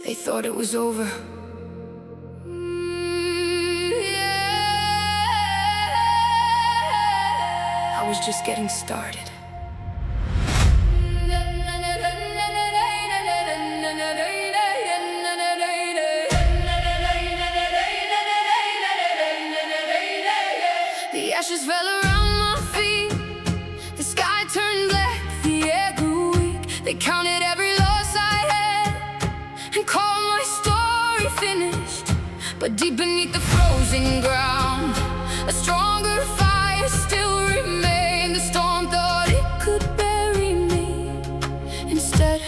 They thought it was over. I was just getting started. The ashes fell around my feet. The sky turned black, the air grew weak. They counted every loss I had and called my story finished. But deep beneath the frozen ground, a stronger fire still remained. The storm thought it could bury me. Instead,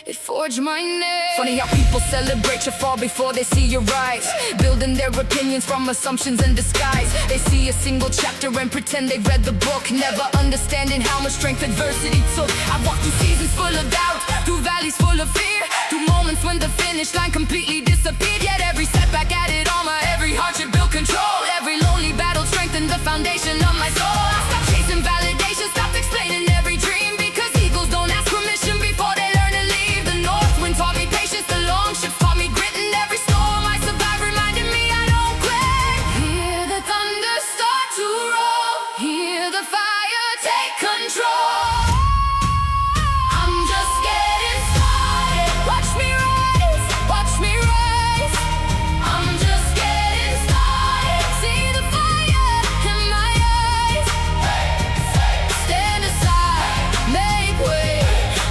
it forged my name. Funny how people celebrate your fall before they see your rise, building their opinions from assumptions and disguise. They see a single chapter and pretend they've read the book, never understanding how much strength adversity took. I've walked through seasons full of doubt, through valleys full of fear, through moments when the finish line completely disappeared. Yet every setback added armor, every hardship built control, every lonely battle strengthened the foundation of my soul. I stopped chasing validation, stopped explaining every dream, because eagles don't ask permission before they learn to leave. The north wind taught me patience, the long ships taught me grit, and every storm I survived reminded me I don't quit. Hear the thunder start to roll, hear the fire take control. I'm just getting started. Watch me rise, watch me rise. I'm just getting started. See the fire in my eyes. Stand aside, make way.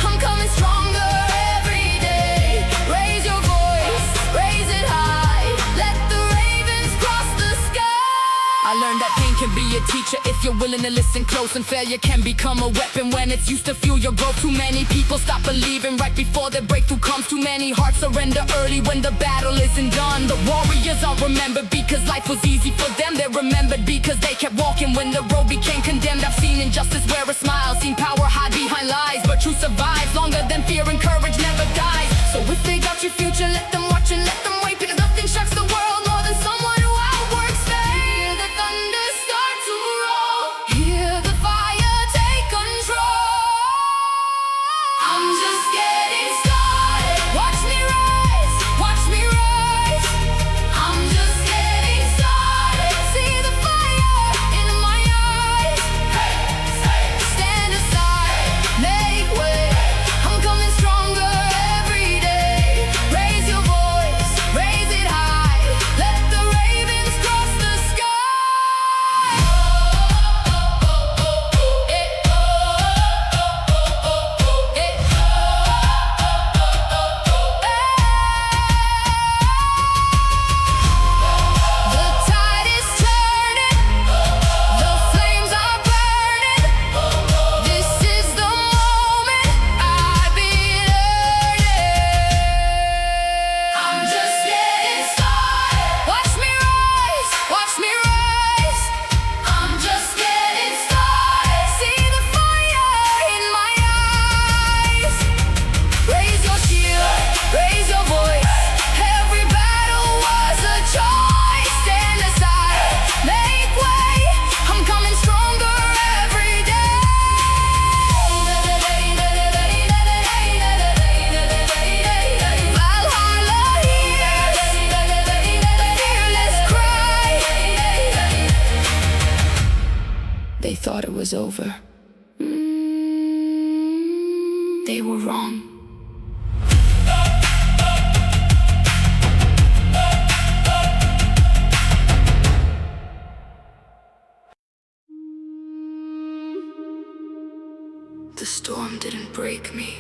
I'm coming stronger every day. Raise your voice, raise it high. Let the ravens cross the sky. I learned that pain can be a teacher if you're willing to listen close, and failure can become a weapon when it's used to fuel your growth. Too many people stop believing right before their breakthrough comes. Too many hearts surrender early when the battle isn't done. The warriors are remembered because life was easy for them. They're remembered because they kept walking when the road became condemned. I've seen injustice wear a smile, seen power hide behind lies, but truth survives longer than fear, and courage never dies. So if they doubt your future, let them watch and let them wait, because nothing shocks the world more than someone who outworks fate. Hear the thunder start to roll, hear the fire take control. I'm just getting started. Watch me rise, watch me rise. I'm just getting started. See the fire in my eyes. Stand aside, make way. I'm coming stronger every day. Raise your voice, raise it high. Let the ravens cross the sky. The tide is turning, the flames are burning. This is the moment I've been earning. I'm just getting started. Watch me rise, watch me rise. I'm just getting started. See the fire in my eyes. Raise your shield, raise your voice. Every battle was a choice. Stand aside, make way. I'm coming stronger every day. Valhalla here, fearless cry. They thought it was over. They were wrong. The storm didn't break me.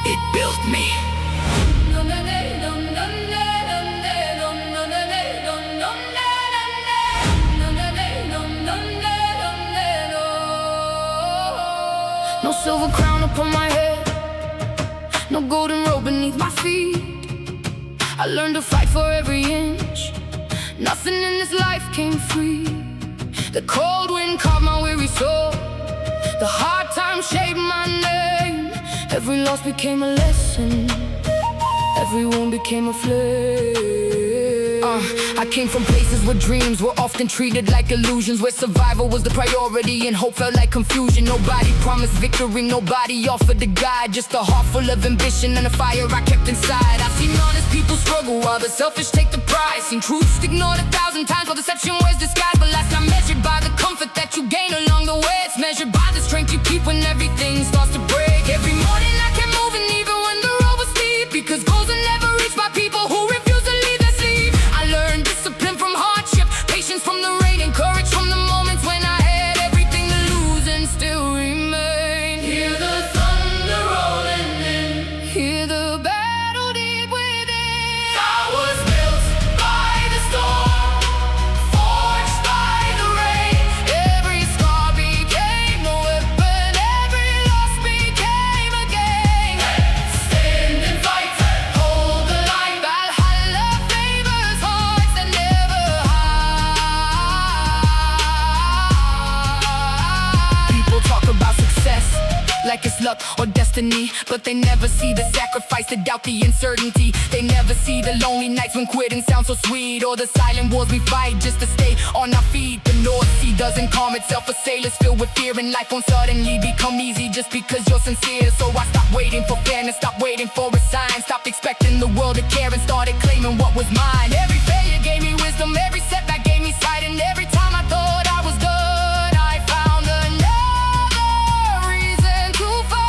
It built me. No silver crown upon my head, no golden robe beneath my feet. I learned to fight for every inch. Nothing in this life came free. The cold wind carved my weary soul. The hard times shaped my name. Every loss became a lesson. Every wound became a flame. I came from places where dreams were often treated like illusions, where survival was the priority and hope felt like confusion. Nobody promised victory, nobody offered a guide, just a heart full of ambition and a fire I kept inside. I've seen honest people struggle while the selfish take the prize, seen truths ignored 1,000 times while deception wears disguise. But last time measured by the comfort that you gain along the way, it's measured by the strength you keep when everything starts to break. Every morning I kept moving even when the road was steep, because goals are never reached by people who refuse to leave their sleep. I learned discipline from hardship, patience from the rain, and courage from the moments when I had everything to lose and still remain. Hear the thunder rolling in, hear the battle deep within. I was built by the storm, forged by the rain. Every scar became a weapon, every loss became a gain. Stand and fight, hold the line. Valhalla favors hearts that never hide. People talk about success like it's luck or destiny, but they never see the sacrifice, the doubt, the uncertainty. They never see the lonely nights when quitting sounds so sweet, or the silent wars we fight just to stay on our feet. The North Sea doesn't calm itself, a sailor's filled with fear, and life won't suddenly become easy just because you're sincere. So I stopped waiting for fairness, stopped waiting for a sign, stopped expecting the world to care and started claiming what was mine. Every failure gave me wisdom, every setback gave me sight, and every time I thought I was done, I found another reason to fight.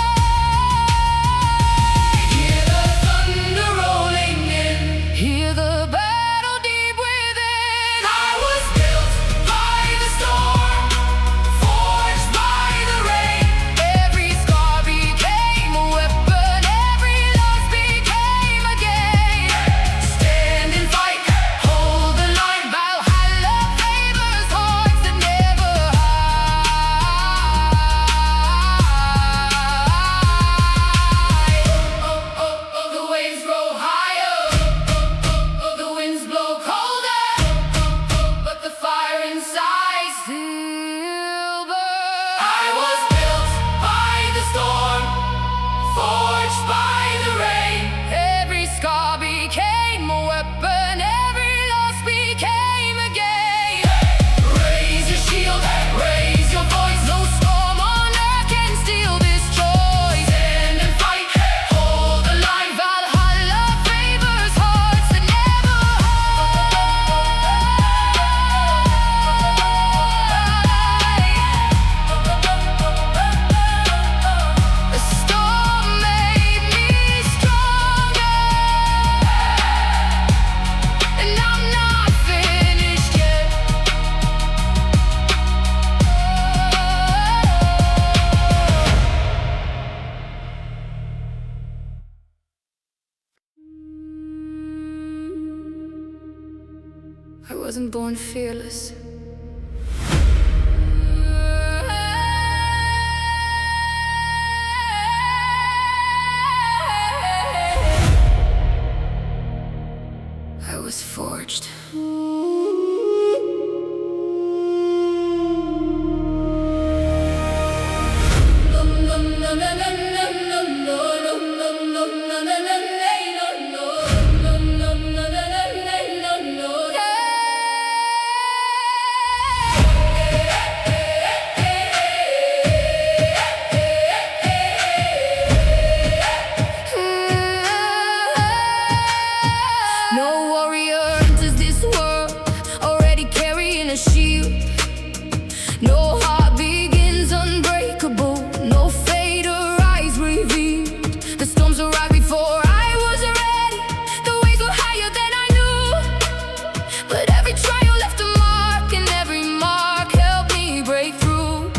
Hear the thunder rolling in, hear the battle deep within. I was built by the storm, forged by the rain. Every scar became a weapon, every loss became a gain. Stand and fight, hold the line. Valhalla favors hearts that never hide. The waves grow higher, the winds blow colder, but the fire inside still burns. I was built by the storm, forged by the rain. Every scar became a weapon, every loss became a gain. Raise your shield, raise your voice. No storm on earth can steal this joy. Stand and fight, hold the line. Valhalla favors hearts that never hide. The storm made me stronger, and I'm not finished yet. I wasn't born fearless. I was forged. No warrior enters this world already carrying a shield. No heart begins unbreakable, no fate arise revealed. The storms arrived before I was ready, the waves were higher than I knew. But every trial left a mark, and every mark helped me break through.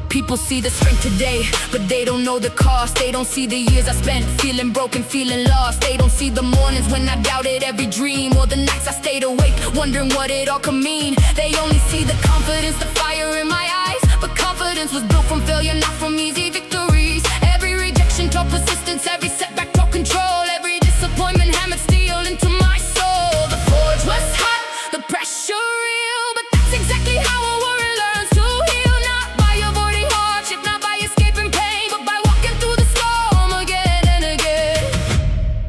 People see the strength today, but they don't know the cost. They don't see the years I spent feeling broken, feeling lost. They don't see the mornings when I doubted every dream, or the nights I stayed awake wondering what it all could mean. They only see the confidence, the fire in my eyes, but confidence was built from failure, not from easy victories. Every rejection taught persistence, every setback taught control, every disappointment hammered steel into my soul. The forge was hot, the pressure real, but that's exactly how a warrior learns to heal. Not by avoiding hardship, not by escaping pain, but by walking through the storm again and again.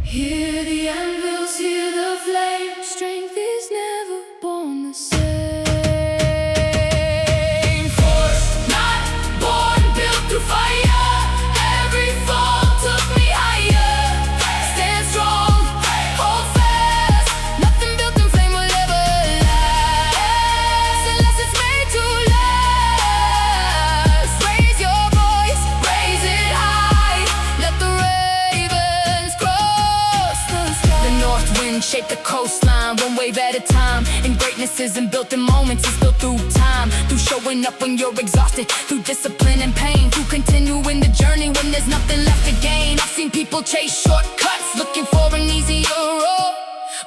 Hear the anvils, hear the flames, wave at a time. And greatness isn't built in moments, it's built through time. Through showing up when you're exhausted, through discipline and pain, through continuing the journey when there's nothing left to gain. I've seen people chase shortcuts, looking for an easier road,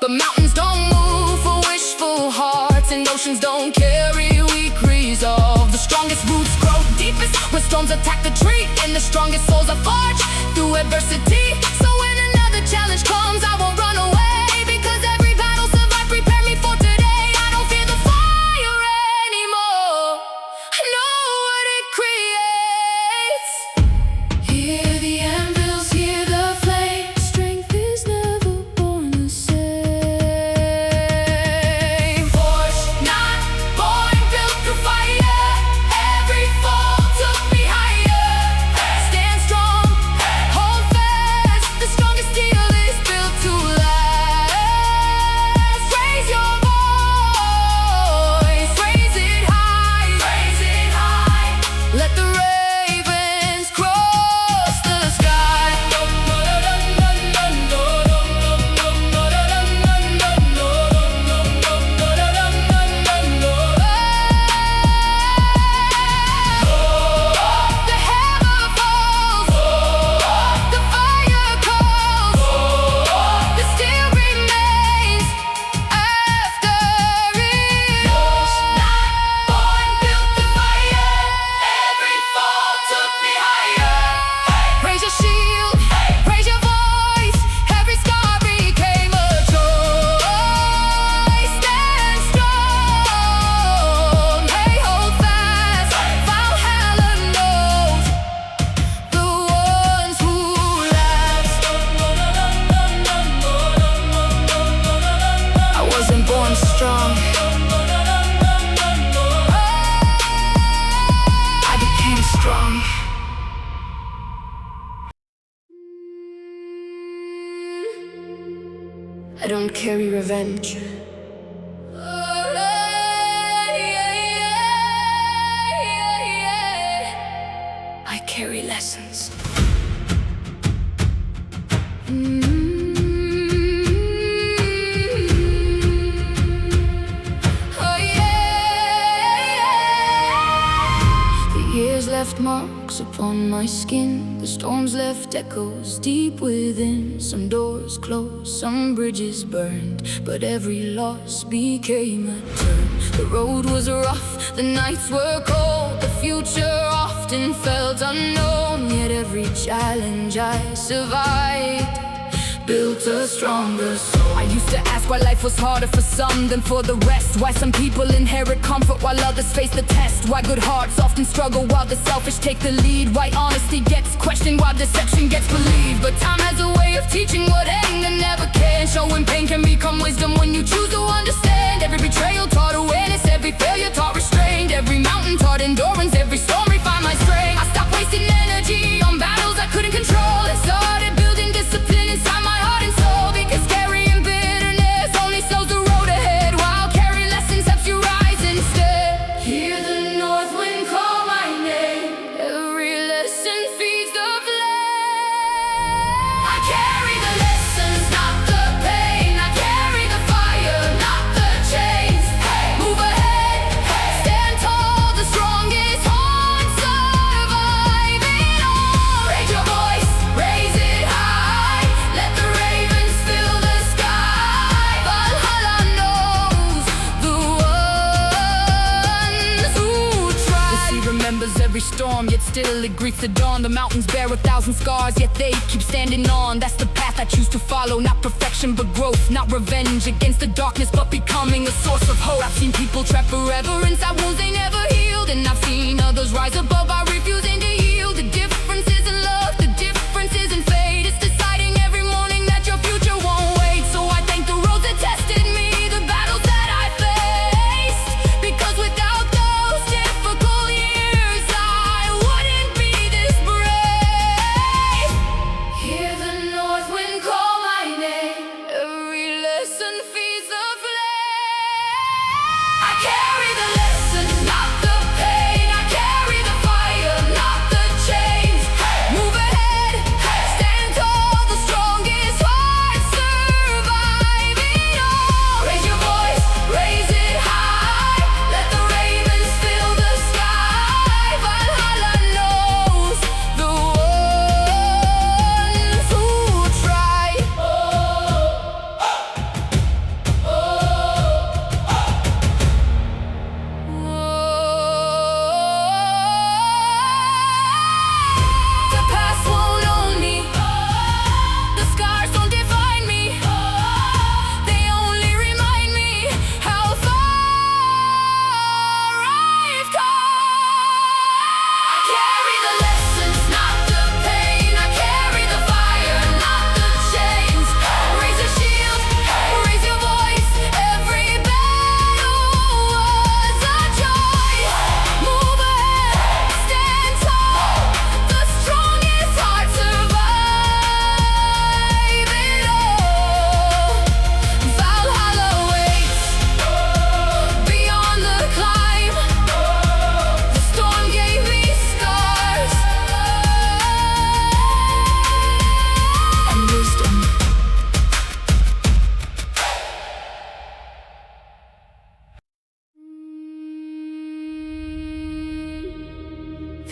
but mountains don't move for wishful hearts, and oceans don't carry weak resolve. The strongest roots grow deepest when storms attack the tree, and the strongest souls are forged through adversity. So when another challenge comes, I won't run away, because every battle survived prepared me for today. I don't fear the fire anymore, I know what it creates. Hear the anvils, hear the flame. Strength is never born the same. Forged, not born, built through fire. Every fall took me higher. Stand strong, hold fast. The strongest steel is built to last. Raise your voice, raise it high, raise it high. Let the ravens cross the sky. The hammer falls, the fire calls, the steel remains after it. Not born, built the fire. Every fall took me higher. Raise your shield, raise your voice. Every scar became a choice. Stand strong, hey, hold fast. Valhalla knows the ones who last. I wasn't born strong, I became strong. I don't carry revenge. I carry lessons. Oh yeah. The years left marks upon my skin. The storms left echoes deep within. Some doors closed, some bridges burned, but every loss became a turn. The road was rough, the nights were cold. The future often felt unknown, yet every challenge I survived built a stronger soul. I used to ask why life was harder for some than for the rest. Why some people inherit comfort while others face the test. Why good hearts often struggle while the selfish take the lead. Why honesty gets questioned while deception gets believed. But time has a way of teaching what anger never can. Showing pain can become wisdom when you choose to understand. Every betrayal taught awareness, every failure taught restraint. Every mountain taught endurance, every storm refined my strength. I stopped wasting energy on battles I couldn't control, and started building discipline inside my heart and soul. Because carrying bitterness only slows the road ahead, while carry lessons helps you rise instead. Hear the north wind call my name. Every lesson feeds the flame. I carry the lessons, not the pain. I carry the fire, not the chains. Move ahead, stand tall. The strongest heart survive it all. Raise your voice, raise it high. Let the ravens fill the sky. Valhalla knows the ones who try. The sea remembers every storm, yet still it greets the dawn. The mountains bear 1,000 scars, yet they keep standing on. That's the path I choose to follow, not perfection but growth. Not revenge against the darkness, but becoming a source of hope. I've seen people trapped forever inside wounds they never healed, and I've seen others rise above by refusing to yield. The difference isn't love, the difference isn't fate. It's deciding every morning that your future won't wait. So I thank the roads that tested me, the battles that I faced, because without those difficult years I wouldn't be this brave. Hear the north wind call my name. Every lesson feeds the flame. I carry the lessons, not the pain. I carry the fire,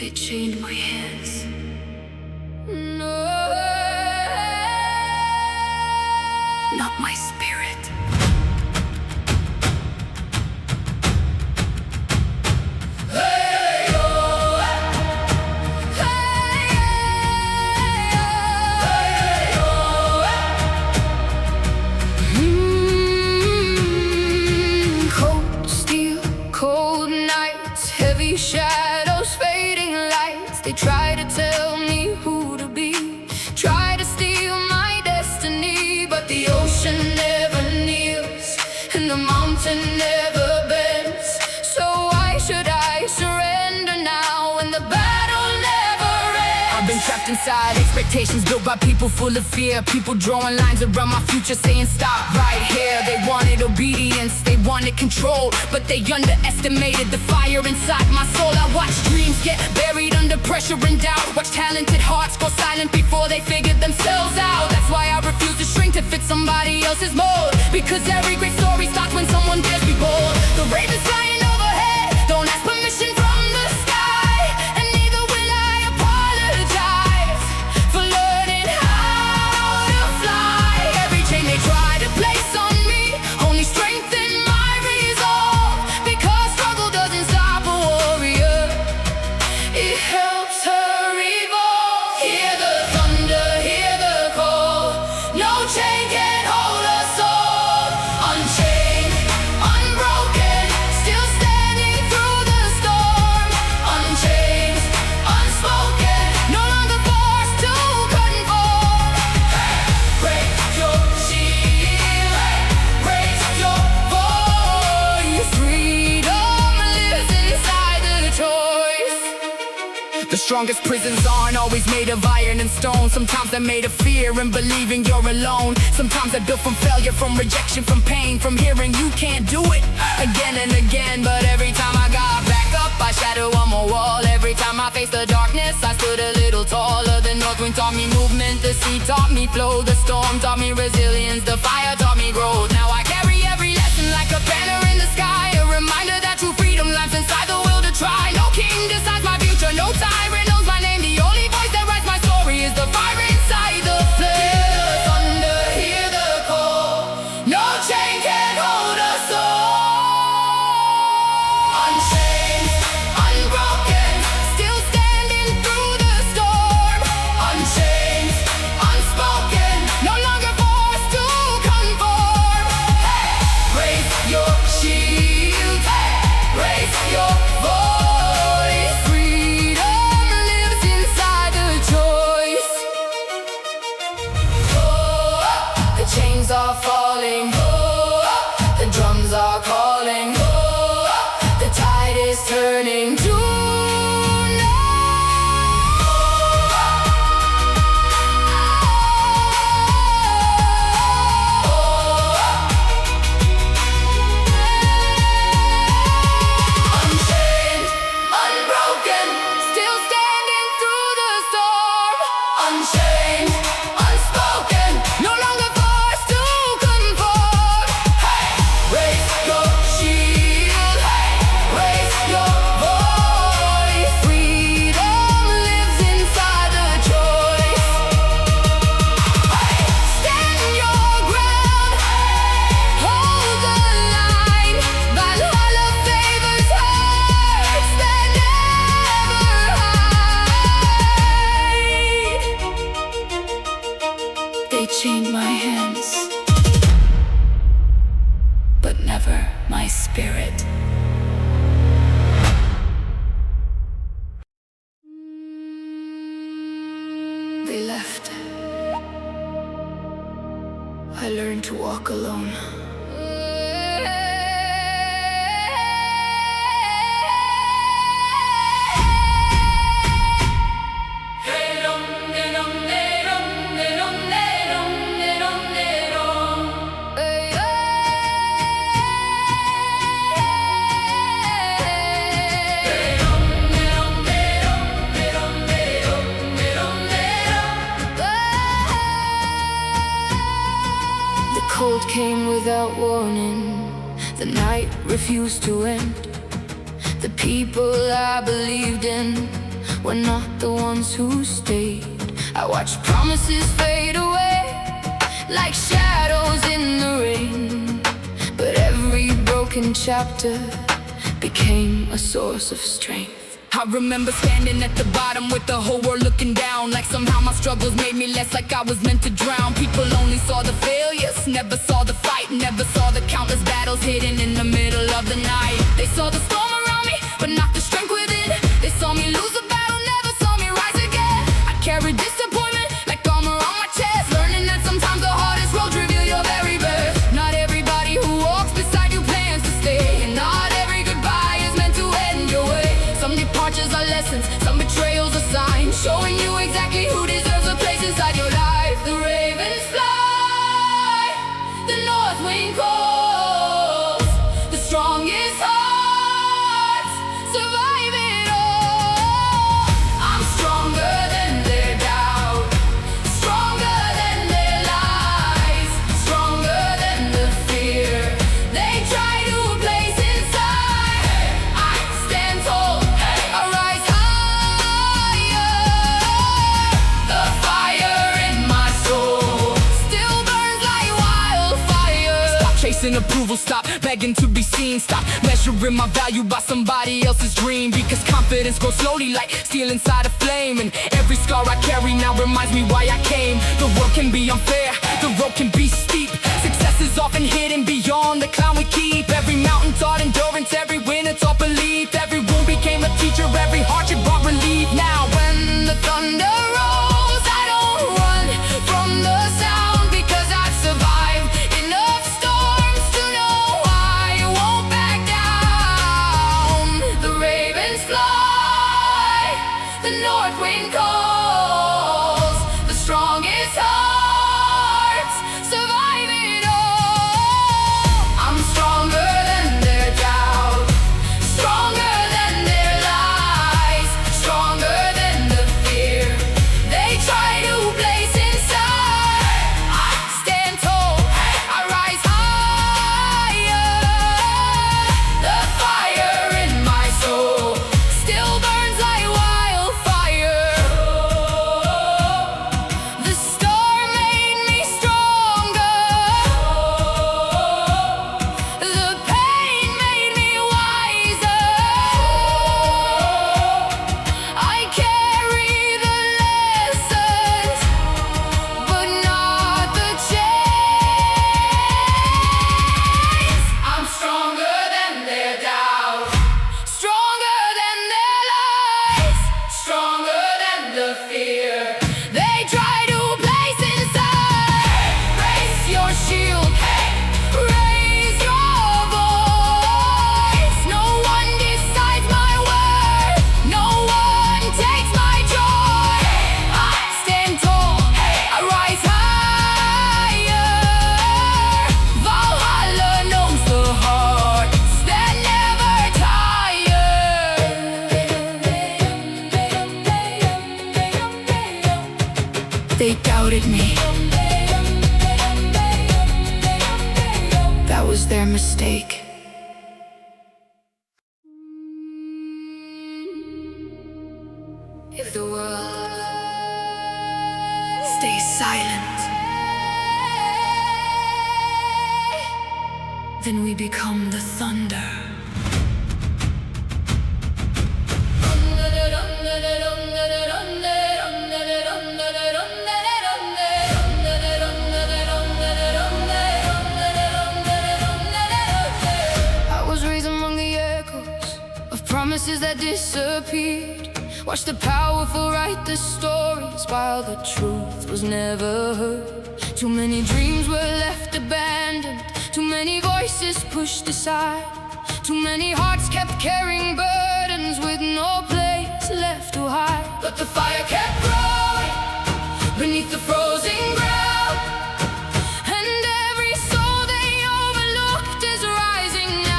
They chained my hands. No. Not my spirit. Cold steel, cold nights, heavy shadows, fading lights. They try to tell me who to be, try to steal my destiny, but the ocean never kneels and the mountain never bends. So why should I surrender now when the battle never ends? I've been trapped inside expectations built by people full of fear. People drawing lines around my future saying stop right here. They wanted obedience, they wanted control, but they underestimated the fire inside my soul. I watched dreams get buried under pressure and doubt, watched talented hearts go silent before they figured themselves out. That's why I refuse to shrink to fit somebody else's mold, because every great story starts when someone dares be bold. The ravens flying overhead don't ask permission from the sky, and neither will I apologize for learning how to fly. Every chain they try to place on me only strengthen my resolve, because struggle doesn't stop a warrior, it helps her evolve. Hear the thunder, hear the call, no chain can hold us all. Unchained, unbroken, still standing through the storm. Unchained, unspoken, no longer forced to conform. Break your shield, raise your voice. Freedom lives inside the choice. The strongest prisons aren't always made of iron and stone. Sometimes they're made of fear and believing you're alone. Sometimes they're built from failure, from rejection, from pain, from hearing you can't do it again and again. But every time I got back up, I shattered one more wall. Every time I faced the darkness, I stood a little taller. The north wind taught me movement, the sea taught me flow, the storm taught me resilience, the fire taught me growth. Now I carry every lesson like a banner in the sky, a reminder that true freedom lies inside the will to try. No king decides my future, no tyrant knows my name. The only voice that writes my story is the fire inside the flame. Hear the thunder, hear the call, no chain can hold us all. Unchained, unbroken, still standing through the storm. Unchained, unspoken, no longer forced to conform. Hey, raise your shield, hey, raise your voice. Freedom lives inside the choice. Oh, the chains are falling. Oh, the drums are calling. Oh, the tide is turning tonight. Unchained, unbroken, still standing through the storm. Unchained, unspoken, no longer forced to conform. Hey, raise your shield, hey, raise your voice. Freedom lives inside the choice. Hey, stand your ground, hold the line. Valhalla favors hearts that never hide. They chained my hands, but never my spirit. They left. I learned to walk alone. cold came without warning. The night refused to end. The people I believed in we're not the ones who stayed. I watched promises fade away like shadows in the rain, but every broken chapter became a source of strength. I remember standing at the bottom with the whole world looking down, like somehow my struggles made me less, like I was meant to drown. People only saw the failures, never saw the fight, never saw the countless battles hidden in the middle of the night. They saw the storm around me, but not the strength within. They saw me lose a battle, never saw me rise again. I carried disappointment like armor on my chest, learning that sometimes the hardest roads reveal your very best. Not everybody who walks beside you plans to stay, and not every goodbye is meant to end your way. Some departures are lessons, some betrayals are signs, showing you exactly who deserves a place inside your life. The ravens fly, the north wind calls, the strongest hearts survive it all. I'm stronger than their doubt, stronger than their lies, stronger than the fear they try to place inside. I stand tall, I rise higher. The fire in my soul still burns like wildfire. Stop chasing approval, stop begging to be seen, stop measuring my value by somebody else's dream. Because confidence grows slowly like steel inside a flame, and every scar I carry now reminds me why I came. The world can be unfair, the road can be steep, success is often hidden beyond the clown we keep. Every mountain taught endurance, every win it taught belief, every wound became a teacher, every hardship brought relief. Now When the thunder rolls, I don't run from the sound, because I've survived enough storms to know I won't back down. The ravens fly, the north wind calls, the strongest hearts survive it all. I'm stronger than their doubt, stronger than their lies, stronger than the fear they try to place inside. I stand tall, I rise higher. The fire in my soul still burns like wildfire. The storm made me stronger, the pain made me wiser. I carry the lessons, but not the chains. I'm stronger than their doubt, stronger than their lies, stronger than the fear they try to place inside. Raise your shield, raise your voice. No one decides my worth, no one takes my joy. I stand tall, I rise higher. Valhalla knows the hearts that never tire. They doubted me, that was their mistake. If the world stays silent, then we become the thunder. I was raised among the echoes of promises that disappeared. Watched the powerful write the stories while the truth was never heard. Too many dreams were left abandoned, too many voices pushed aside, too many hearts kept carrying burdens with no place left to hide. But the fire kept growing beneath the frozen ground, and every soul they overlooked is rising now.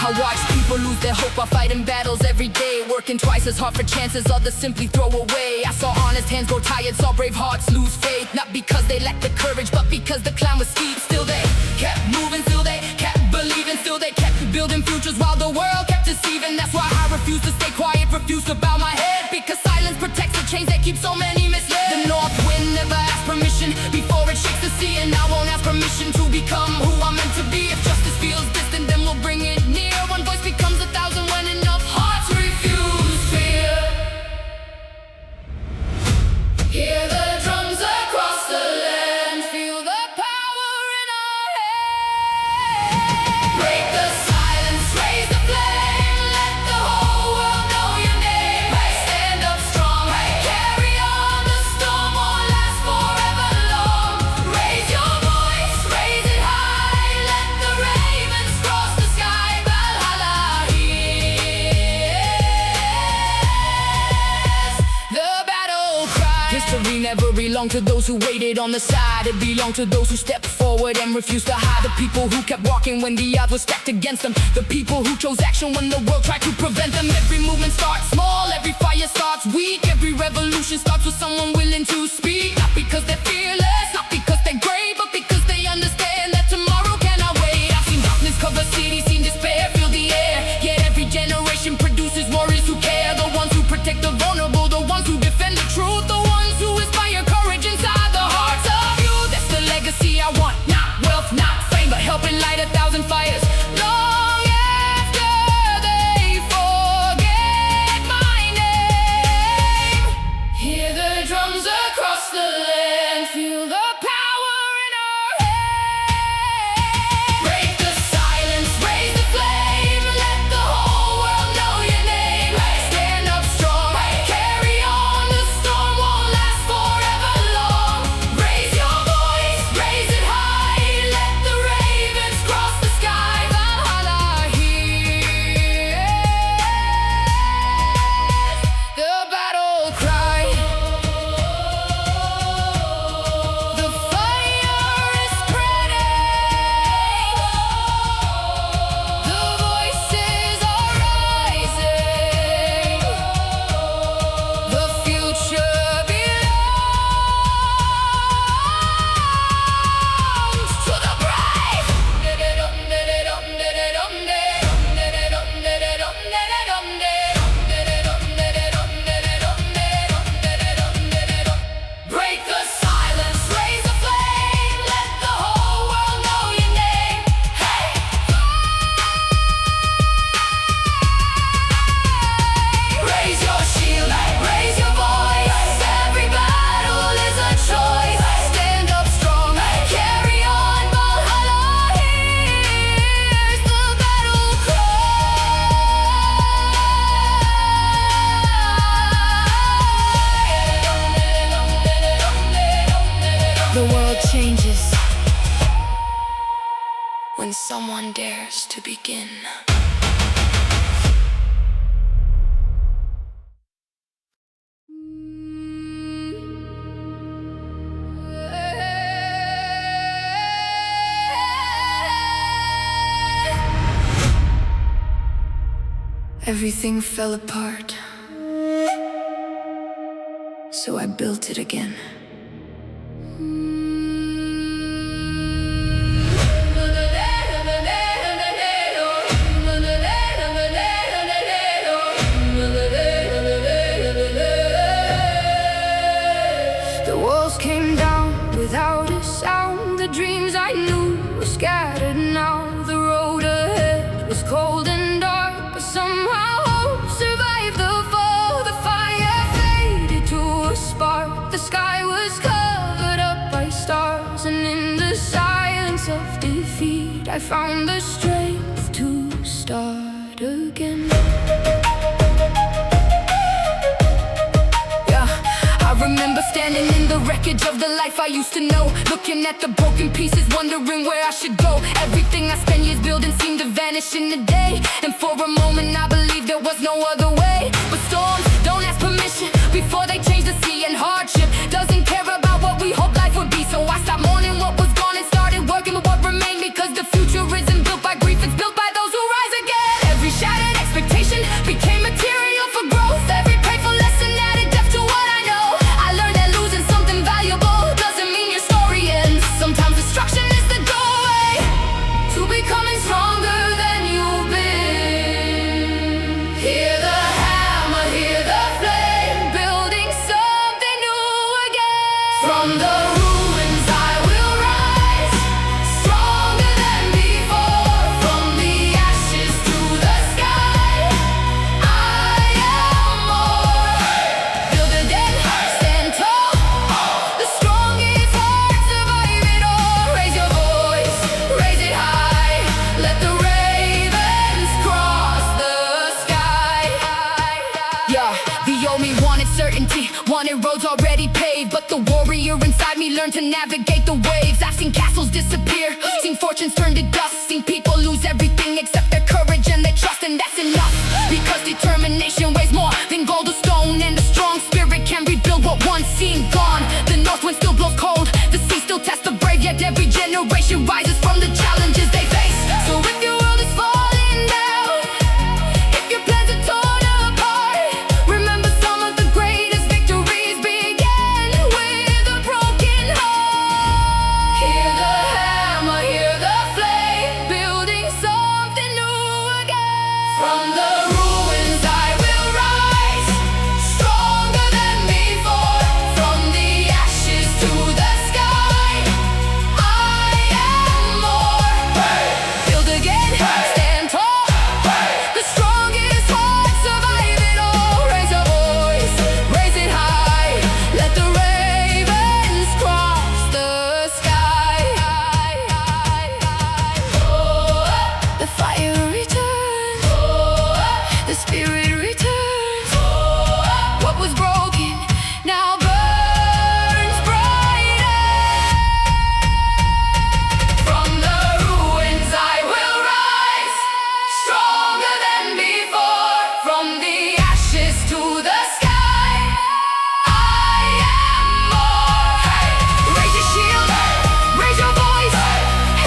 I watch people lose their hope while fighting battles every day, working twice as hard for chances others simply throw away. I saw honest hands grow tired, saw brave hearts lose faith, not because they lacked the courage, but because the climb was steep. Still they kept moving, still they kept believing, still they kept building futures while the world kept deceiving. That's why I refuse to stay quiet, refuse to bow my head, because silence protects the chains that keep so many misled. The north wind never asked permission before it shakes the sea, and I won't ask permission to become who I'm meant to be. If justice feels distant, then we'll bring it near. One voice becomes 1,000 when enough hearts refuse fear. Hear the drums across the land, feel the power in our hands. Break the silence, raise the flame, let the whole world know your name. Stand up strong, carry on, the storm won't last forever long. Raise your voice, raise it high, let the ravens cross the sky. Valhalla hears the battle cry. History never belonged to those who waited on the side. It belonged to those who stepped forward and refused to hide. The people who kept walking when the odds were stacked against them. The people who chose action when the world tried to prevent them. Every movement starts small, every fire starts weak. Every revolution starts with someone willing to speak. Not because they're fearless, not because they're brave, but because they understand that tomorrow cannot wait. I've seen darkness cover cities, seen despair fill the air. Yet every generation produces warriors who care. The ones who protect the vulnerable, the ones who defend the truth, the ones who inspire courage inside the hearts of you. That's the legacy I want, not wealth, not fame, but helping light 1,000 fires long after they forget my name. Hear the drums across the land, feel the power in our hands. Break the silence, raise the flame, let the whole world know your name. Stand up strong, carry on, the storm won't last forever long. Raise your voice, raise it high, let the ravens cross the sky. Valhalla hears the battle cry. The fire is spreading, the voices are rising, the future belongs to the brave. Break the silence, raise the flame, let the whole world know your name. Hey! Raise your shield, raise your voice. Every battle is a choice. Stand up strong, carry on. Valhalla hears the battle cry. The world changes when someone dares to begin. Everything fell apart, so I built it again. The walls came down without a sound. The dreams I knew were scattered now. The road ahead was cold and dark, but somehow hope survived the fall. The fire faded to a spark. The sky was covered up by stars, and in the silence of defeat I found the strength to start again. I remember standing in the wreckage of the life I used to know, looking at the broken pieces, wondering where I should go. Everything I spent years building seemed to vanish in a day, and for a moment I believed there was no other way. But storms don't ask permission before they change the sea, and hardship doesn't care about what we hoped life would be. So I stopped mourning what was gone and started working with what remained, because the future isn't built by grief, it's built by those who rise again. Every shattered expectation became material for growth. Every painful lesson added depth to what I know. I learned that losing something valuable doesn't mean your story ends. Sometimes destruction is the doorway to becoming stronger than you've been. Hear the hammer, road's already paved, but the warrior inside me learned to navigate the waves. I've seen castles disappear, seen fortunes turn to dust, seen people lose everything except their courage and their trust, and that's enough. Because determination weighs more than gold or stone, and a strong spirit can rebuild what once seemed gone. The north wind still blows cold, the sea still tests the brave, yet every generation rises from the challenges they face. So if your world is falling down, if your plans are torn apart, remember some of the greatest victories began with a broken heart. Hear the hammer, hear the flame, building something new again. From the ruins I will rise, stronger than before. From the ashes to the sky, I am more. Build again, stand tall. The strongest heart survive it all. Raise a voice, raise it high. Let the ravens cross the sky. The fire returns, the spirit returns. What was broken now burns brighter. From the ruins I will rise, stronger than before. From the ashes to the sky, I am more. Raise your shield, raise your voice.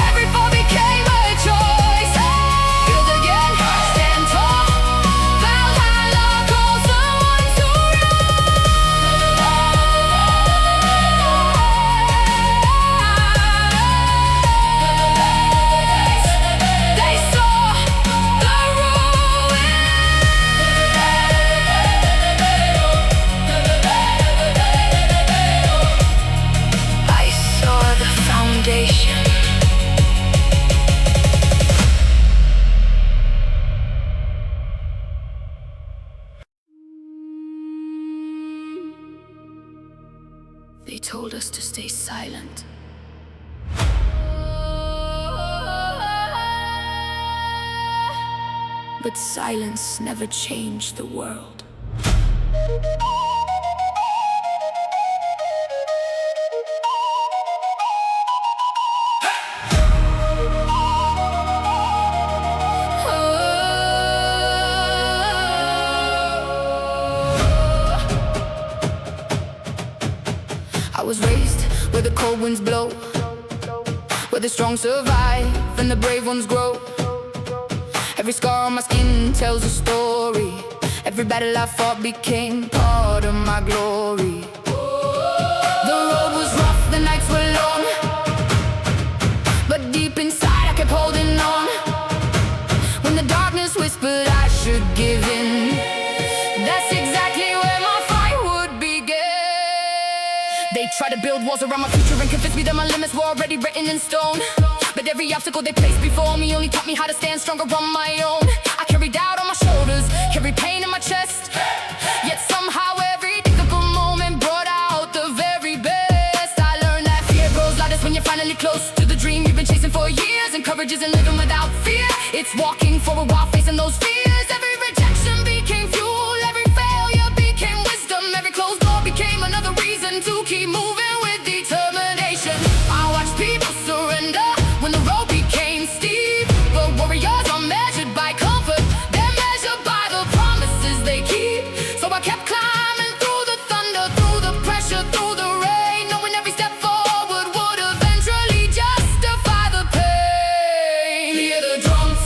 Every fall became a choice. Build again, stand tall. Valhalla calls someone to rise. They saw the ruin. I saw the foundation. They told us to stay silent. But silence never changed the world. I was raised where the cold winds blow, where the strong survive and the brave ones grow. Every scar on my skin tells a story. Every battle I fought became part of my glory. The road was rough, the nights were long, but deep inside I kept holding on. When the darkness whispered I should give in, that's exactly where my fight would begin. They tried to build walls around my future and convince me that my limits were already written in stone. But every obstacle they placed before me only taught me how to stand stronger on my own. I carried doubt on my shoulders, carried pain in my chest, yet somehow every difficult moment brought out the very best. I learned that fear grows loudest when you're finally close to the dream you've been chasing for years. And courage isn't living without fear, it's walking forward while facing those fears. Every rejection became fuel, every failure became wisdom, every closed door became another reason to keep moving with determination. I watched people surrender when the road became steep, but warriors are measured by comfort, they're measured by the promises they keep. So I kept climbing through the thunder, through the pressure, through the rain, knowing every step forward would eventually justify the pain. Hear the drums,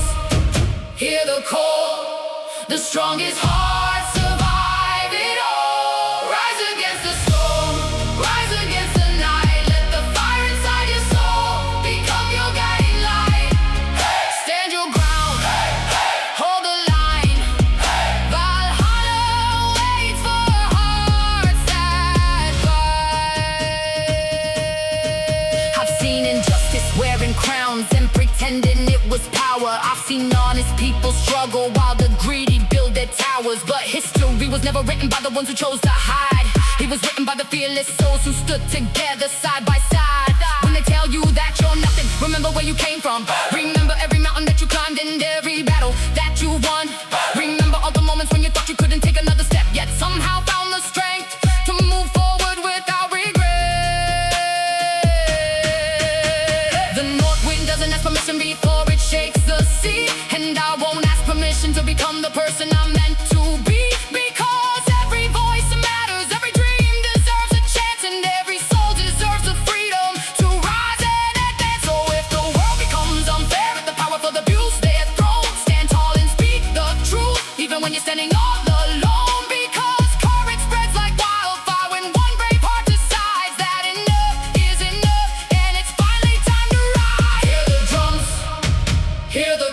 hear the call, the strongest hearts survive it all. Rise against the storm, rise against the night, let the fire inside your soul become your guiding light. Stand your ground, hold the line. Valhalla waits for hearts that fight. I've seen injustice wearing crowns and pretending it was power. I've seen honest people struggle while the greedy build their towers. But history was never written by the ones who chose to hide. It was written by the fearless souls who stood together side by side. When they tell you that you're nothing, remember where you came from. Remember every mountain that you climbed and every battle that you won. Remember all the moments when you thought you couldn't take another step, yet somehow found the strength to move forward.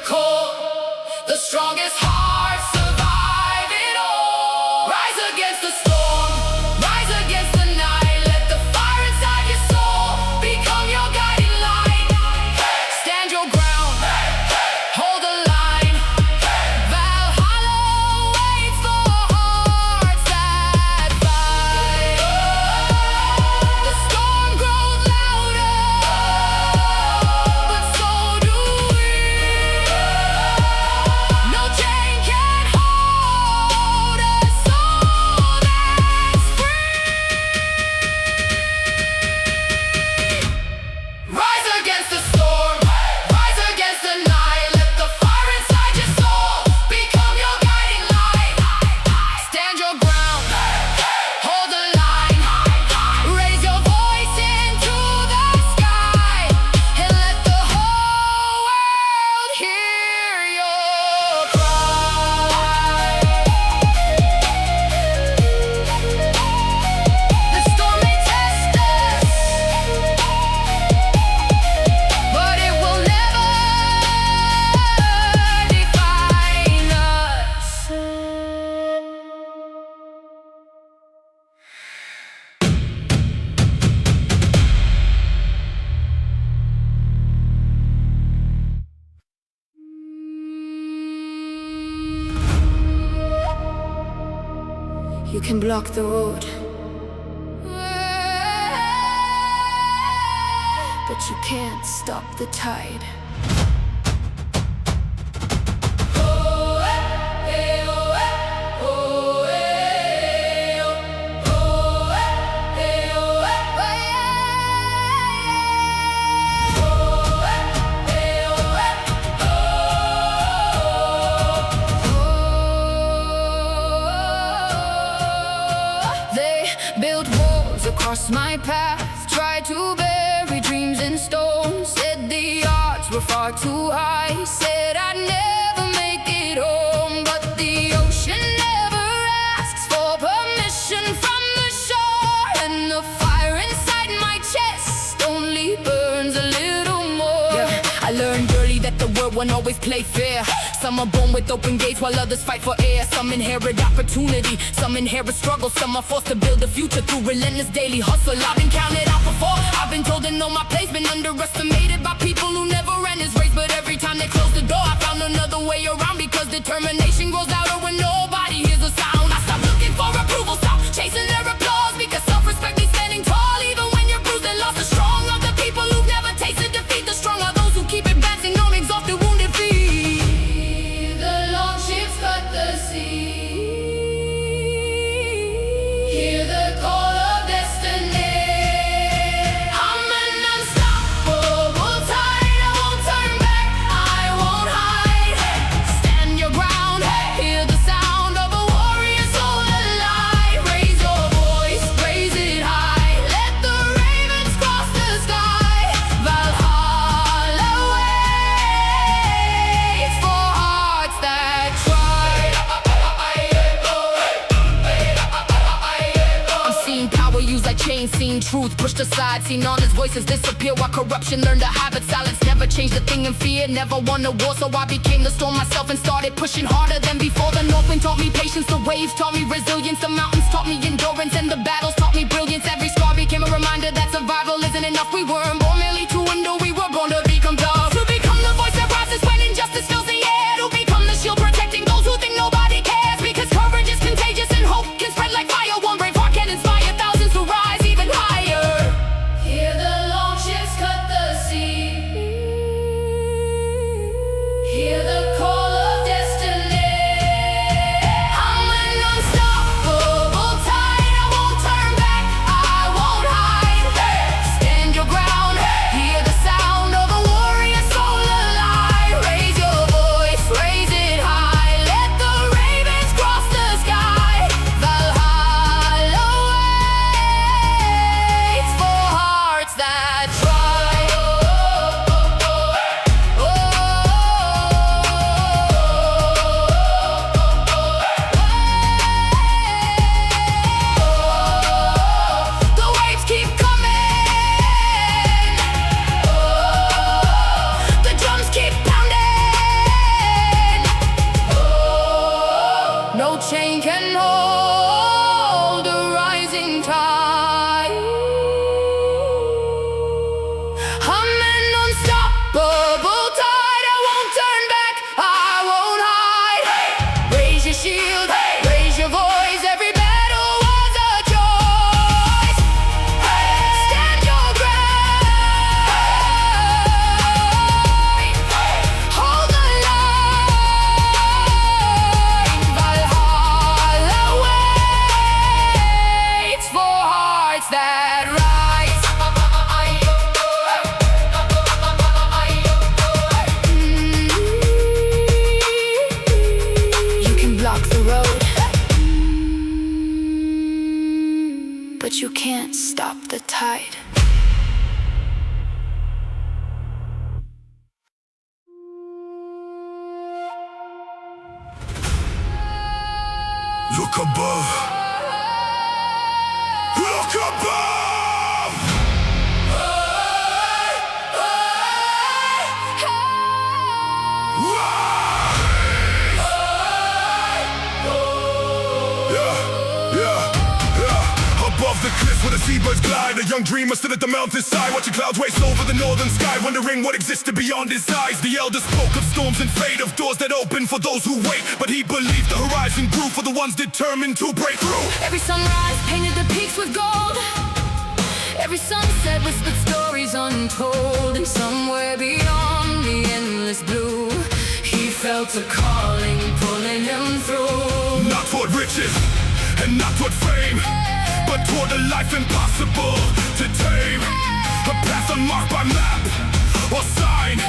core. The strongest hearts survive it all. Rise against the storm, rise against the night. Let the fire inside your soul become your guiding light. Stand your ground, hold the line. Valhalla waits for hearts that fight. The storm grows louder, but so do we. No chain can hold us, soul that's free. Rise against the storm, rise against the night. Let the fire inside your soul become your guiding light. Stand your ground, hold the line. Raise your voice into the sky, and let the whole world hear your cry. The storm may test us, but it will never define us. You can block the road, but you can't stop the tide. They built walls across my path, tried to bury dreams in stone. Said the odds were far too high, said I'd never make it home. But the ocean never asks for permission from the shore, and the fire inside my chest only burns a little more. Yeah, I learned early that the world won't always play fair. Some are born with open gates while others fight for air. Some inherit opportunity, some inherit struggle. Some are forced to build a future through relentless daily hustle. I've been counted out before, I've been told to know my place. Been underestimated by people who never ran this race. But every time they close the door, I found another way around. Because determination grows louder when nobody hears a sound. I stopped looking for approval, stop chasing their applause. Because self-respect is standing tall even when you're bruised and lost. The strong are the people who've never tasted defeat. The strong are those who keep advancing on exhausted, wounded feet. The long ships cut the sea. Hear the call of destiny. I'm an unstoppable tide. I won't turn back, I won't hide. Stand your ground, hear the sound of a warrior soul alive. Raise your voice, raise it high. Let the ravens cross the sky. Valhalla waits for hearts that try. I'm seeing power used like chains, seen truth pushed aside, seen honest voices disappear while corruption learned to habit. Silence never changed a thing in fear, never won a war, so I became the storm myself and started pushing harder than before. The north wind taught me patience, the waves taught me resilience, the mountains taught me endurance, and the battles taught me brilliance. Every scar became a reminder that survival isn't enough. We weren't born merely to endure, we were born to become tough. To become the voice that rises when injustice fills the air. To become the shield protecting those who think nobody cares. Because courage is contagious and hope can spread like fire. One brave heart can inspire thousands to rise even higher. Hear the long ships cut the sea. Hear the call of destiny. I'm an unstoppable tide. I won't turn back, I won't hide. Stand your ground, hear tide. Look above. Look above. Above the cliff where the seabirds glide, a young dreamer stood at the mountainside, watching clouds race over the northern sky, wondering what existed beyond his eyes. The elder spoke of storms and fate, of doors that open for those who wait, but he believed the horizon grew for the ones determined to break through. Every sunrise painted the peaks with gold. Every sunset whispered stories untold. And somewhere beyond the endless blue, he felt a calling pulling him through. Not toward riches and not toward fame, but toward a life impossible to tame. A path unmarked by map or sign,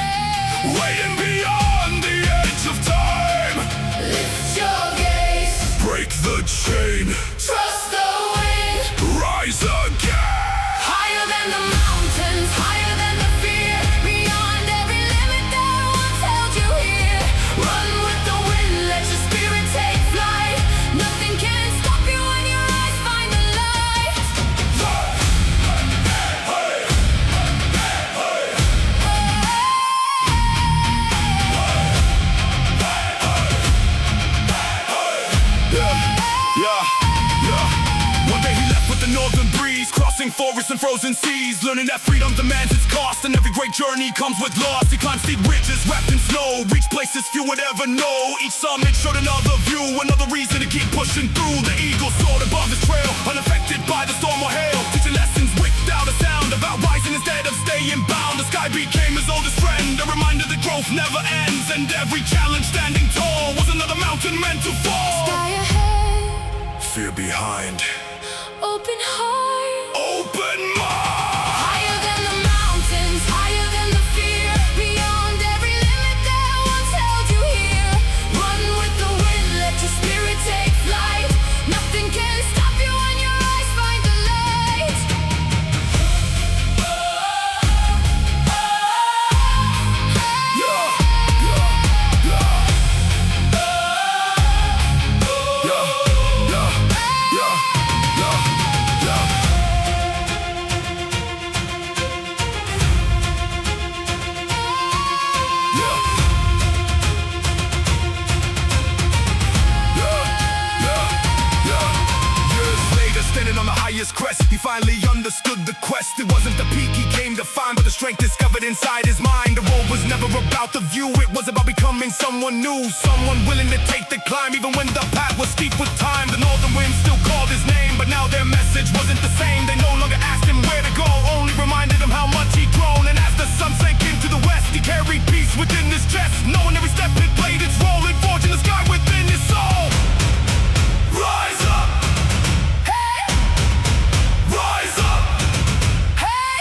waiting beyond the edge of time. Lift your gaze, Break the chain, trust the wind. rise again. Higher than the mountains, higher than the fear. Beyond every limit that once held you here. Run with the wind, let your spirit take flight. Nothing can stop you when your eyes find the light. One day he left with the northern breeze, crossing forests and frozen seas, learning that freedom demands its cost, and every great journey comes with loss. He climbed steep ridges wrapped in snow, reached places few would ever know. Each summit showed another view, another reason to keep pushing through. The eagle soared above his trail, unaffected by the storm or hail, teaching lessons without a sound, about rising instead of staying bound. The sky became his oldest friend, a reminder that growth never ends, and every challenge standing tall was another mountain meant to fall. Sky ahead, Fear behind, open heart. open mind. Higher than the mountains, higher than the fear. Beyond every limit that once held you here. Run with the wind, let your spirit take flight. Nothing can stop you when your eyes find the light. Standing on the highest crest, he finally understood the quest. It wasn't the peak he came to find, but the strength discovered inside his mind. The road was never about the view, it was about becoming someone new, someone willing to take the climb, even when the path was steep with time. The northern wind still called his name, but now their message wasn't the same. They no longer asked him where to go, only reminded him how much he'd grown. And as the sun sank into the west, he carried peace within his chest, knowing every step had played its role in forging the sky within his soul. Rise up! Rise up! Hey,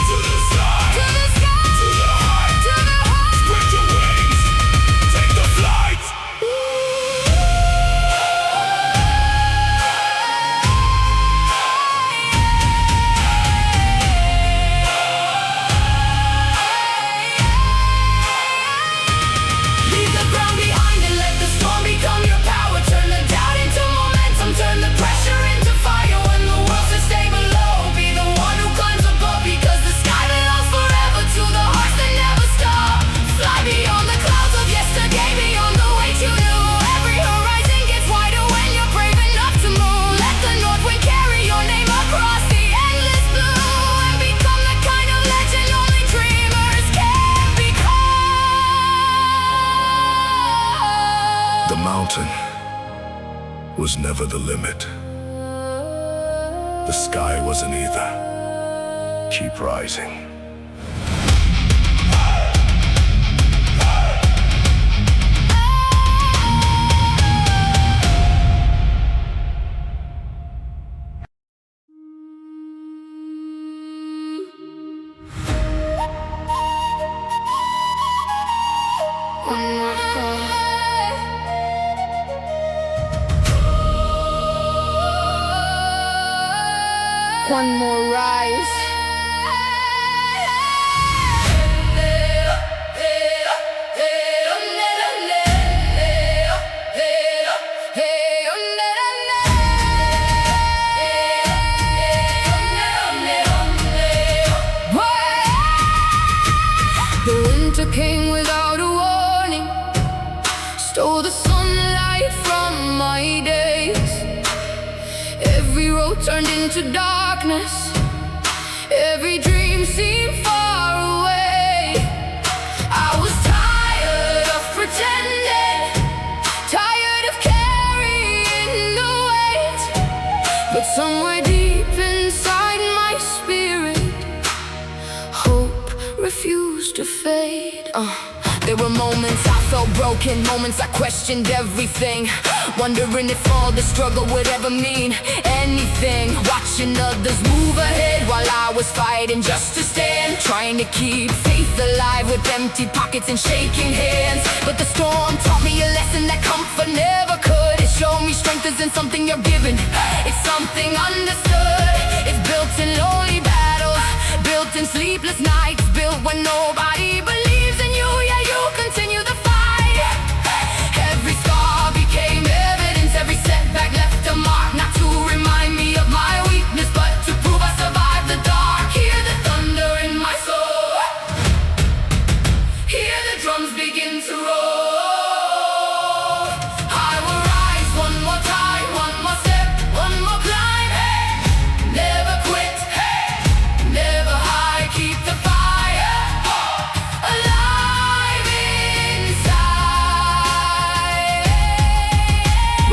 To the sky! to the sky, To the height! to the height. Spread your wings! Take the flight! Leave the ground behind and let the storm become your power. Turn the doubt into momentum, turn the pressure into fire. When the world says stay below, be the one who climbs above, because the sky belongs forever to the hearts that never stop. Fly beyond the clouds of yesterday, beyond the weight you knew. Every horizon gets wider when you're brave enough to move. Let the north wind carry your name across the endless blue, and become the kind of legend only dreamers can become. The mountain was never the limit. The sky wasn't either. Keep rising. One more turned into darkness. Every dream seemed far away. I was tired of pretending, tired of carrying the weight. But somewhere deep inside my spirit, hope refused to fade. There were moments I felt broken, moments I questioned everything, wondering if all the struggle would ever mean anything. Watching others move ahead while I was fighting just to stand, trying to keep faith alive with empty pockets and shaking hands. But the storm taught me a lesson that comfort never could. It showed me strength isn't something you're given, it's something understood. It's built in lonely battles, built in sleepless nights, built when nobody believes in you. Yeah, you continue the fight. Every scar became evidence, every setback left a mark. Not to remind me of my weakness, but to prove I survived the dark. Hear the thunder in my soul, hear the drums begin to roll. I will rise one more time, one more step, one more climb. Hey, never quit, hey, never hide, keep the fire alive inside.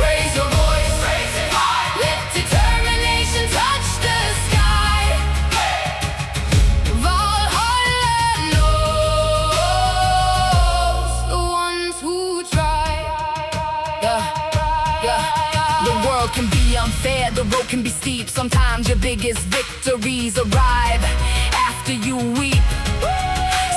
Raise your voice, raise it high, let determination touch the sky. Valhalla knows the ones who try. The world can be unfair, the road can be steep. Sometimes your biggest victories arrive after you weep.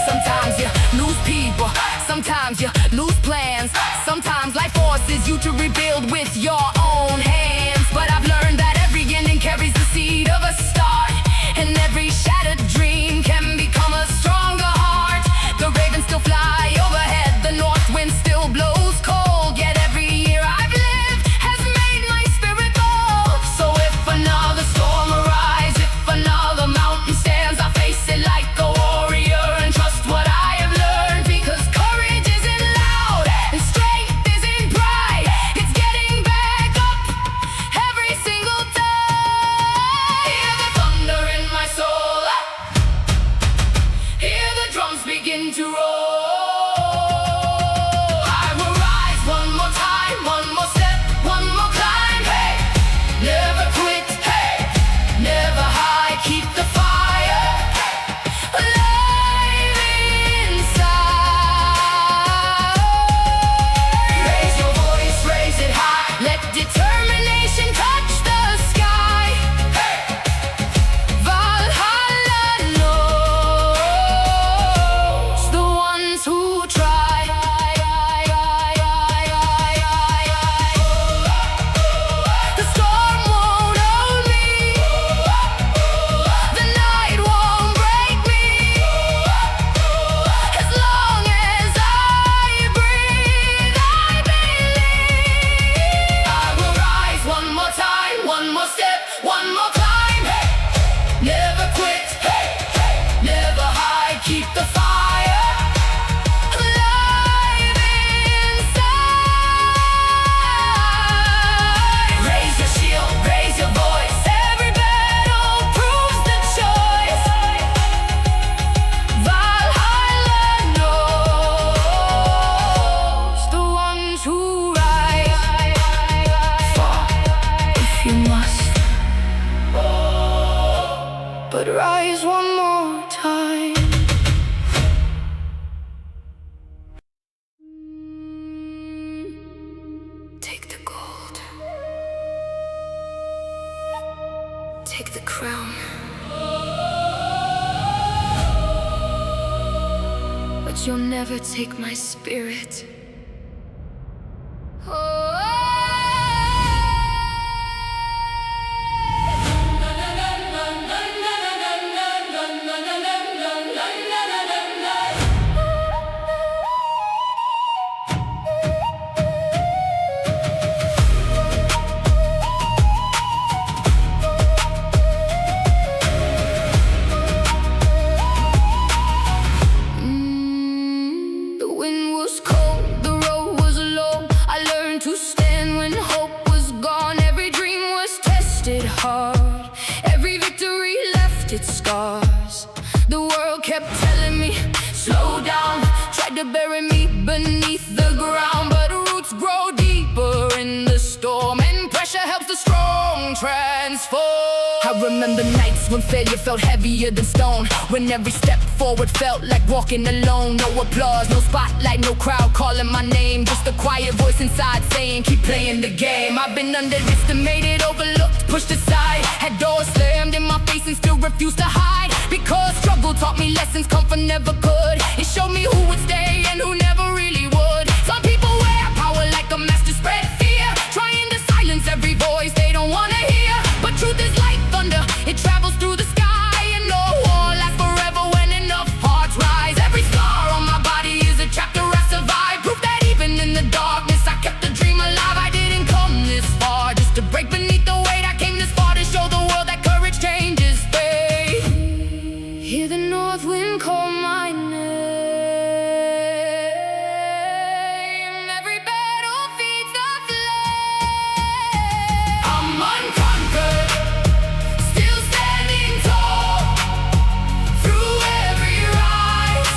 Sometimes you lose people, sometimes you lose plans. Sometimes life forces you to rebuild with your own hands. But I've learned that every ending carries the seed of a start, and every shattered dream can become a stronger heart. The ravens still fly overhead, the north wind still blows cold. Yet every year I've lived has made my spirit bold. So if another storm arises, if another mountain stands, I face it like a warrior and trust what I have learned. Because courage isn't loud and strength isn't pride, it's getting back up every single day. Hear the thunder in my soul, hear the drums begin to roll. I will rise one more time, one more step, one more climb. Hey, never quit, hey, never hide, keep the fire alive inside. Raise your voice, raise it high, let determination touch the sky. Hey, Valhalla knows the ones who try. The storm won't hold me, the night won't break me. As long as I breathe, I believe. I will rise one more time, one more step, one more climb. Hey, never quit, hey, never hide, keep the fire alive inside. Raise your shield, raise your voice, every battle proves the choice. Valhalla knows the ones who rise. Fall if you must, but rise one more time. Take the gold, take the crown, but you'll never take my spirit. The wind was cold, the road was low. I learned to stand when hope was gone. Every dream was tested hard. to bury me beneath the ground, but roots grow deeper in the storm, and pressure helps the strong transform. I remember nights when failure felt heavier than stone, when every step forward felt like walking alone. No applause, no spotlight, no crowd calling my name, just a quiet voice inside saying keep playing the game. I've been underestimated, overlooked, pushed aside, had doors slammed in my face and still refused to hide, because struggle taught me lessons comfort never could. It showed me who would stay and who never really would. Some people wear power like a mask to spread fear, trying to silence every voice they don't wanna hear. But truth is like thunder, it travels through the sky, and no war lasts forever when enough hearts rise. Every scar on my body is a chapter I survived, proof that even in the darkness I kept the dream alive. I didn't come this far just to break beneath the weight. I came this far to show the world that courage changes fate. Hear the north wind call my name. Every battle feeds the flame. I'm unconquered, still standing tall, through every rise,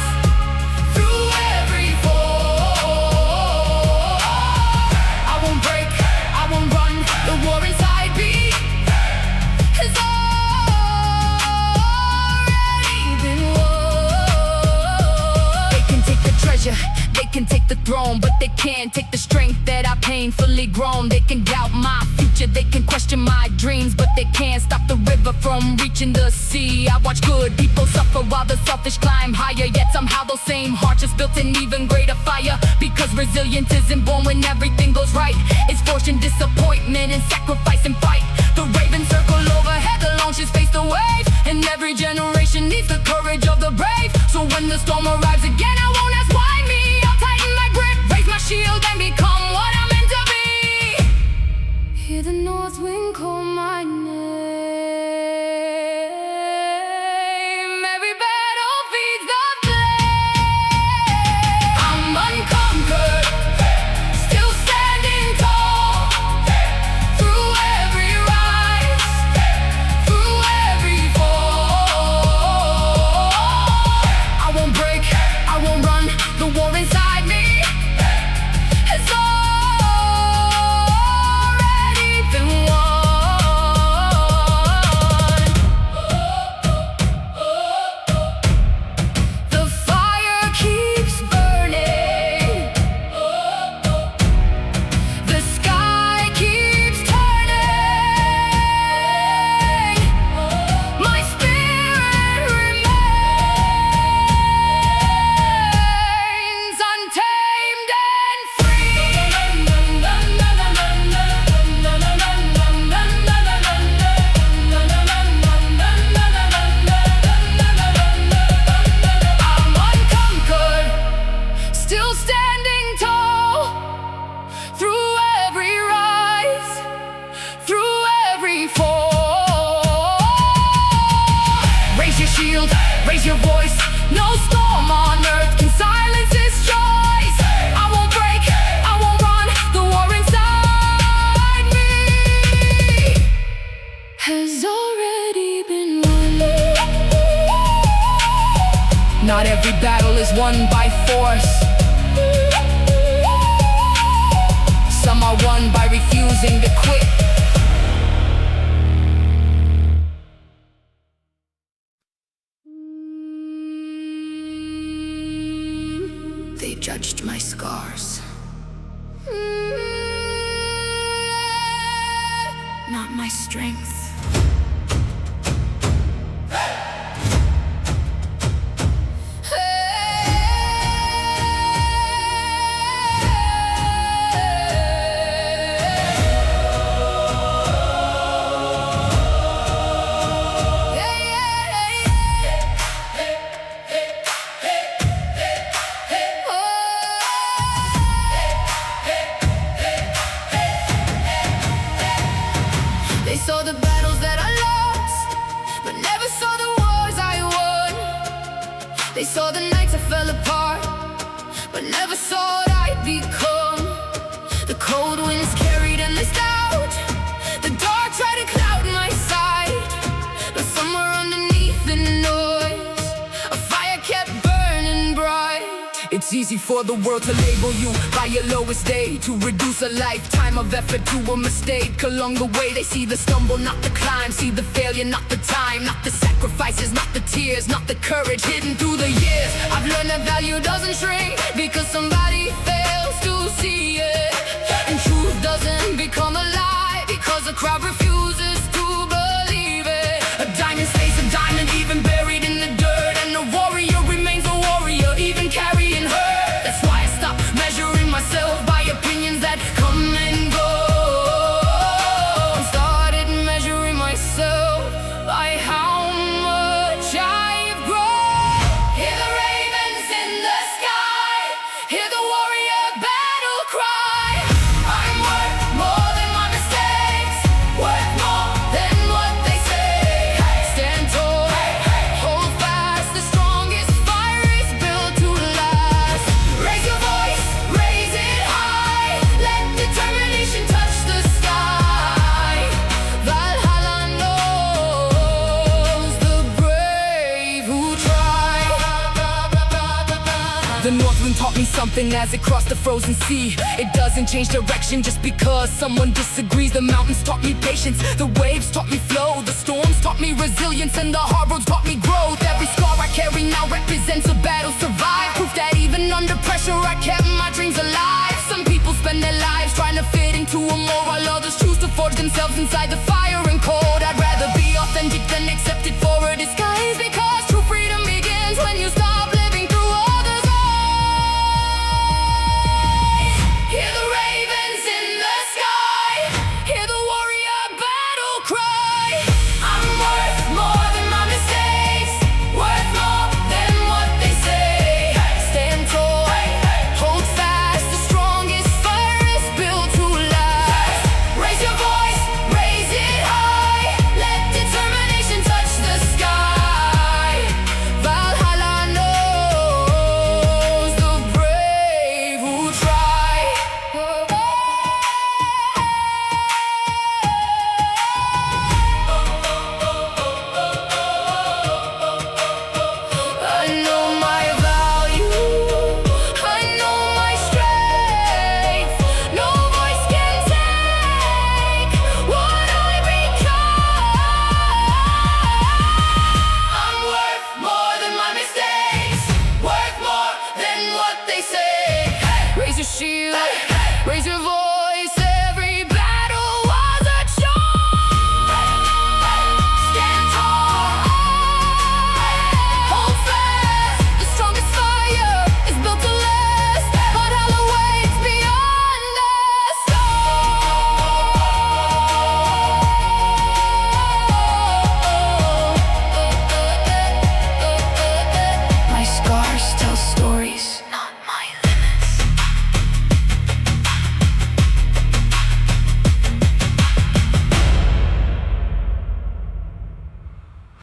through every fall. I won't break, I won't run, the war inside me has already been won. They can take the treasure, they can take the throne, but they can't take the strength that I painfully grown. They can doubt my future, they can question my dreams, but they can't stop the river from reaching the sea. I watch good people suffer while the selfish climb higher, yet somehow those same hearts just built an even greater fire. Because resilience isn't born when everything goes right, it's forged in disappointment and sacrifice and fight. The ravens circle overhead, the launches face the wave, and every generation needs the courage of the brave. So when the storm arrives again, I won't ask why me. I'll tighten my grip, raise my shield, and become what I'm meant to be. Hear the north wind call my name. Every battle feeds the flame. I'm unconquered, still standing tall, through every rise, through every fall. I won't break, I won't run, the war inside me has already been won. The fire keeps burning, the sky keeps turning, my spirit remains untamed and free. I'm unconquered, still standing tall, through every rise, through every fall. Raise your shield, raise your voice, no storm on earth can silence this choice. I won't break, I won't run, the war inside me has already been won. Not every battle is won by force. Some are won by refusing to quit. They judged my scars, not my strength. They saw the battles that I lost, but never saw the wars I won. They saw the nights I fell apart, but never saw what I'd become. The cold winds carried endless doubt, the dark tried to cloud my sight, but somewhere underneath the noise, a fire kept burning bright. It's easy for the world to label you by your lowest day, to reduce a lifetime of effort to a mistake. Along the way they see the stumble, not the climb, see the failure, not the time, not the sacrifices, not the tears, not the courage hidden through the years. I've learned that value doesn't shrink because somebody fails to see it, and truth doesn't become a lie because the crowd refuses to believe it. A diamond stays a diamond even buried in the dirt, and a warrior remains a warrior even carrying hurt. That's why I stopped measuring myself by opinions that come and go, and started measuring myself by how much I've grown. Hear the ravens in the sky, hear the warrior battle cry. I'm worth more than my mistakes, worth more than what they say. Stand tall, hold fast, the strongest fire is built to last. Raise your voice, raise it high, let determination touch the sky. Valhalla knows the brave who try. The Northwind taught me something as it crossed the frozen sea. It doesn't change direction just because someone disagrees. The mountains taught me patience, the waves taught me flow, the storms taught me resilience, and the hard roads taught me growth. Every scar I carry now represents a battle survived, proof that even under pressure I kept my dreams alive. Some people spend their lives trying to fit into a mold, while others choose to forge themselves inside the fire and cold. I'd rather be authentic than accept